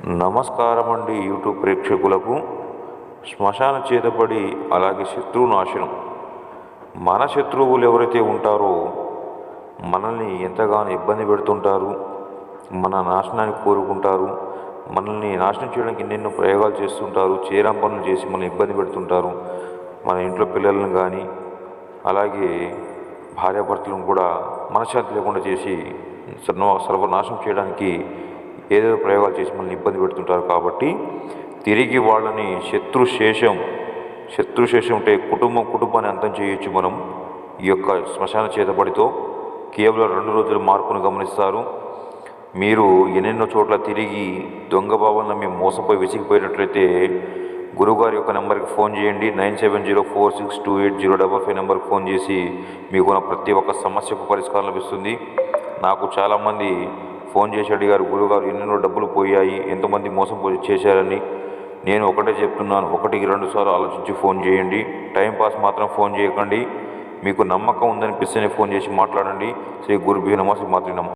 నమస్కారం అండి యూట్యూబ్ ప్రేక్షకులకు. శ్మశాన చేతబడి అలాగే శత్రువు నాశనం. మన శత్రువులు ఎవరైతే ఉంటారో మనల్ని ఎంతగానో ఇబ్బంది పెడుతుంటారు, మన నాశనానికి కోరుకుంటారు, మనల్ని నాశనం చేయడానికి ఎన్నెన్నో ప్రయోగాలు చేస్తుంటారు, చేరాం పనులు చేసి మనల్ని ఇబ్బంది పెడుతుంటారు. మన ఇంట్లో పిల్లలను కానీ అలాగే భార్యాభర్తలను కూడా మనశ్శాంతి లేకుండా చేసి సర్వనాశనం చేయడానికి ఏదేదో ప్రయోగాలు చేసి మనల్ని ఇబ్బంది పెడుతుంటారు. కాబట్టి తిరిగి వాళ్ళని శత్రుశేషం అంటే కుటుంబాన్ని అంతం చేయొచ్చు మనం ఈ యొక్క శ్మశాన చేతబడితో. కేవలం 2 రోజుల మార్పును గమనిస్తారు. మీరు ఎన్నెన్నో చోట్ల తిరిగి దొంగ భావాలను నమ్మి మోసపోయి విసిగిపోయినట్లయితే గురువుగారి యొక్క నెంబర్కి ఫోన్ చేయండి. 9704628055 నెంబర్కి ఫోన్ చేసి మీకున్న ప్రతి ఒక్క సమస్యకు పరిష్కారం లభిస్తుంది. నాకు చాలామంది ఫోన్ చేసి అడిగారు, గురువుగారు ఎన్నెన్నో డబ్బులు పోయాయి, ఎంతమంది మోసం చేశారని. నేను ఒకటే చెప్తున్నాను, 1-2 సార్లు ఆలోచించి ఫోన్ చేయండి. టైంపాస్ మాత్రం ఫోన్ చేయకండి. మీకు నమ్మకం ఉందనిపిస్తేనే ఫోన్ చేసి మాట్లాడండి. శ్రీ గురుభ్యో నమః, శ్రీ మాతృ నమః.